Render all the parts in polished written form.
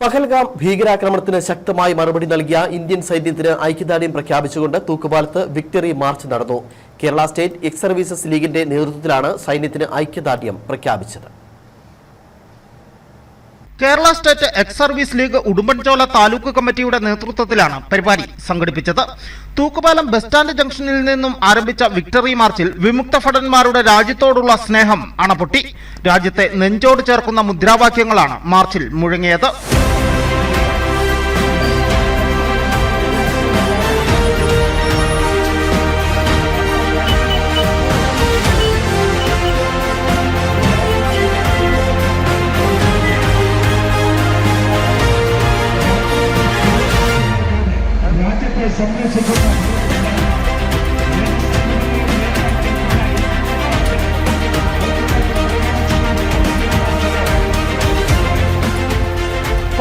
പഹൽഗാം ഭീകരാക്രമണത്തിന് ശക്തമായി മറുപടി നൽകിയ ഇന്ത്യൻ സൈന്യത്തിന് ഐക്യദാർഢ്യം പ്രഖ്യാപിച്ചുകൊണ്ട് തൂക്കുപാലത്ത് വിക്ടറി മാർച്ച് നടന്നു. കേരള സ്റ്റേറ്റ് എക്സ് സർവീസസ് ലീഗിന്റെ നേതൃത്വത്തിലാണ് സൈന്യത്തിന് ഐക്യദാർഢ്യം പ്രഖ്യാപിച്ചത്. Kerala state ex service league Udumbanchola taluk കമ്മിറ്റിയുടെ നേതൃത്വത്തിലാണ് പരിപാടി സംഘടിപ്പിച്ചത്. തൂക്കുപാലം ബസ് സ്റ്റാൻഡ് ജംഗ്ഷനിൽ നിന്നും ആരംഭിച്ച വിക്ടറി മാർച്ചിൽ വിമുക്ത ഭടന്മാരുടെ രാജ്യത്തോടുള്ള സ്നേഹം അണപൊട്ടി. രാജ്യത്തെ നെഞ്ചോട് ചേർക്കുന്ന മുദ്രാവാക്യങ്ങളാണ് മാർച്ചിൽ മുഴങ്ങിയത്.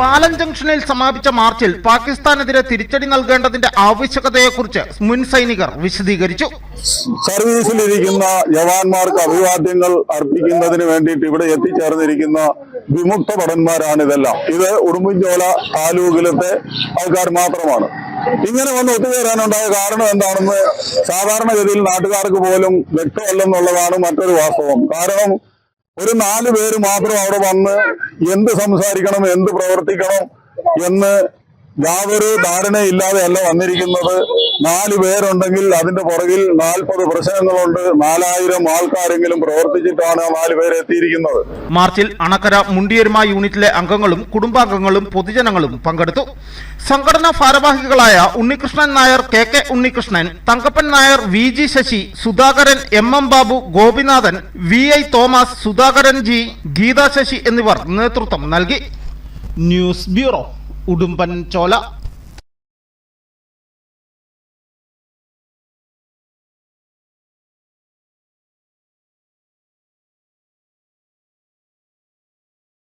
പാലം ജംഗ്ഷനിൽ സമാപിച്ച മാർച്ചിൽ പാകിസ്ഥാനെതിരെ തിരിച്ചടി നൽകേണ്ടതിന്റെ ആവശ്യകതയെക്കുറിച്ച് മുൻ സൈനികർ വിശദീകരിച്ചു. സർവീസിലിരിക്കുന്ന ജവാന്മാർക്ക് അഭിവാദ്യങ്ങൾ അർപ്പിക്കുന്നതിന് വേണ്ടിയിട്ട് ഇവിടെ എത്തിച്ചേർന്നിരിക്കുന്ന വിമുക്ത ഭടന്മാരാണ് ഇതെല്ലാം. ഇത് ഉടുമ്പൻചോല താലൂക്കിലത്തെ ആൾക്കാർ മാത്രമാണ്. ഇങ്ങനെ വന്ന് ഒത്തുചേരാനുണ്ടായ കാരണം എന്താണെന്ന് സാധാരണഗതിയിൽ നാട്ടുകാർക്ക് പോലും വ്യക്തമല്ലെന്നുള്ളതാണ് മറ്റൊരു വാസ്തവം. കാരണം ഒരു 4 പേര് മാത്രം അവിടെ വന്ന് എന്ത് സംസാരിക്കണം, എന്ത് പ്രവർത്തിക്കണം എന്ന് യാതൊരു ധാരണയില്ലാതെ അല്ല വന്നിരിക്കുന്നത്. 4 പേരുണ്ടെങ്കിൽ അതിന്റെ പുറകിൽ 40 പ്രശ്നങ്ങളുണ്ട്. 4000 ആൾക്കാരെങ്കിലും പ്രവർത്തിച്ചിട്ടാണ് 4 പേര് എത്തിയിരിക്കുന്നത്. മാർച്ചിൽ അണക്കര മുണ്ടിയരുമ യൂണിറ്റിലെ അംഗങ്ങളും കുടുംബാംഗങ്ങളും പൊതുജനങ്ങളും പങ്കെടുത്തു. സംഘടനാ ഭാരവാഹികളായ Unnikrishnan Nair, K Unnikrishnan, Thankappan Nair, VG Sasi, Sudhakaran, MM Babu, Gopinathan, VI Thomas, Sudhakaran G, Geetha Sasi എന്നിവർ നേതൃത്വം നൽകി. News bureau, Udumbanchola.